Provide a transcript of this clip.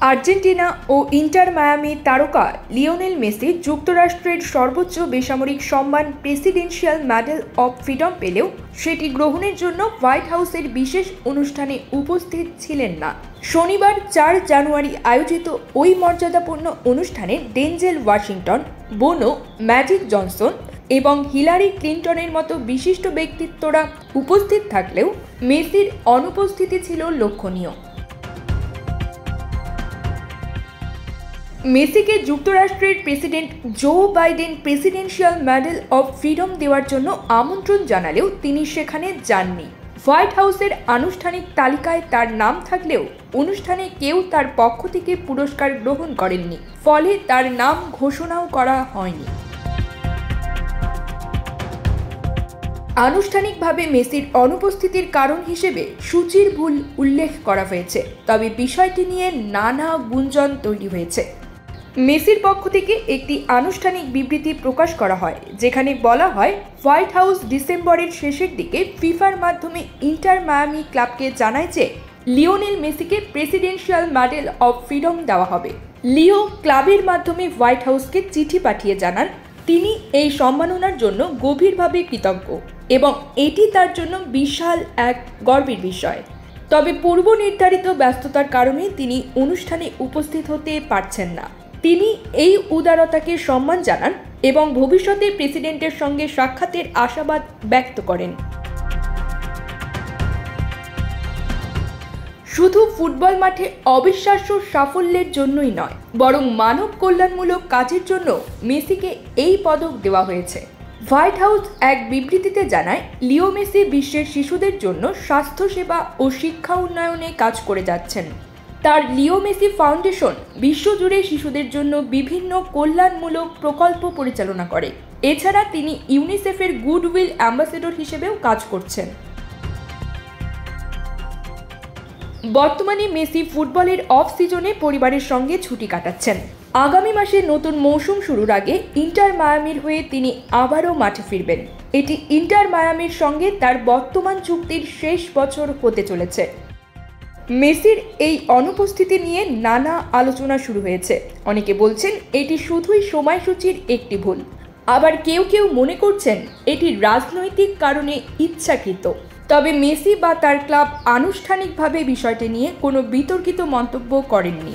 Argentina ও inter Miami তারকা Lionel Messi যুক্তরাষ্ট্রের সর্বোচ্চ বেসামরিক সম্মান প্রেসিডেন্সিয়াল মেডেল অব ফ্রিডম পেলেও সেটি গ্রহণের জন্য হোয়াইট হাউসের বিশেষ অনুষ্ঠানে উপস্থিত ছিলেন না। শনিবার 4 জানুয়ারি আয়োজিত ওই মর্যাদাপূর্ণ অনুষ্ঠানে ডেনজেল ওয়াশিংটন, বোনো, ম্যাজিক জনসন এবং হিলারি ক্লিন্টনের মতো বিশিষ্ট ব্যক্তিত্বরা উপস্থিত থাকলেও মেসির অনুপস্থিতি ছিল লক্ষণীয়। মেসিকে যুক্তরাষ্ট্রের president Joe Biden presidential medal of freedom দেওয়ার জন্য আমন্ত্রণ জানালেও তিনি সেখানে যাননি। হোয়াইট হাউসের আনুষ্ঠানিক তালিকায় তার নাম থাকলেও অনুষ্ঠানে কেউ তার পক্ষ থেকে পুরস্কার গ্রহণ করেননি, ফলে তার নাম ঘোষণাও করা হয়নি। আনুষ্ঠানিকভাবে মেসির অনুপস্থিতির কারণ হিসেবে সূচির ভুল উল্লেখ করা হয়েছে, তবে বিষয়টি নিয়ে নানা গুঞ্জন তৈরি হয়েছে। মেসির পক্ষ থেকে একটি আনুষ্ঠানিক বিবৃতি প্রকাশ করা হয়, যেখানে বলা হয় হোয়াইট হাউস ডিসেম্বরের শেষের দিকে ফিফার মাধ্যমে ইন্টার মায়ামি ক্লাবকে জানায় যে লিওনেল মেসিকে প্রেসিডেন্সিয়াল মেডেল অব ফ্রিডম দেওয়া হবে। লিও ক্লাবের মাধ্যমে হোয়াইট হাউসকে চিঠি পাঠিয়ে জানান তিনি এই সম্মাননার জন্য গভীরভাবে কৃতজ্ঞ এবং এটি তার জন্য বিশাল এক গর্বের বিষয়। তবে পূর্ব নির্ধারিত ব্যস্ততার কারণে তিনি অনুষ্ঠানে উপস্থিত হতে পারছেন না। তিনি এই উদারতাকে সম্মান জানান এবং ভবিষ্যতে প্রেসিডেন্টের সঙ্গে সাক্ষাতের আশাবাদ ব্যক্ত করেন। শুধু ফুটবল মাঠে অবিশ্বাস্য সাফল্যের জন্যই নয়, বরং মানব কল্যাণমূলক কাজের জন্য মেসিকে এই পদক দেওয়া হয়েছে। হোয়াইট হাউস এক বিবৃতিতে জানায়, লিও মেসি বিশ্বের শিশুদের জন্য স্বাস্থ্যসেবা ও শিক্ষা উন্নয়নে কাজ করে যাচ্ছেন। তার লিও মেসি ফাউন্ডেশন বিশ্বজুড়ে শিশুদের জন্য বিভিন্ন কল্যাণমূলক প্রকল্প পরিচালনা করে। এছাড়া তিনি ইউনিসেফের গুডউইল অ্যাম্বাসেডর হিসেবেও কাজ করছেন। বর্তমানে মেসি ফুটবলের অফ সিজনে পরিবারের সঙ্গে ছুটি কাটাচ্ছেন। আগামী মাসে নতুন মৌসুম শুরুর আগে ইন্টার মায়ামির হয়ে তিনি আবারও মাঠে ফিরবেন। এটি ইন্টার মায়ামির সঙ্গে তার বর্তমান চুক্তির শেষ বছর হতে চলেছে। মেসির এই অনুপস্থিতি নিয়ে নানা আলোচনা শুরু হয়েছে। অনেকে বলছেন এটি শুধুই সময়সূচির একটি ভুল, আবার কেউ কেউ মনে করছেন এটি রাজনৈতিক কারণে ইচ্ছাকৃত। তবে মেসি বা তার ক্লাব আনুষ্ঠানিকভাবে বিষয়টি নিয়ে কোনো বিতর্কিত মন্তব্য করেননি।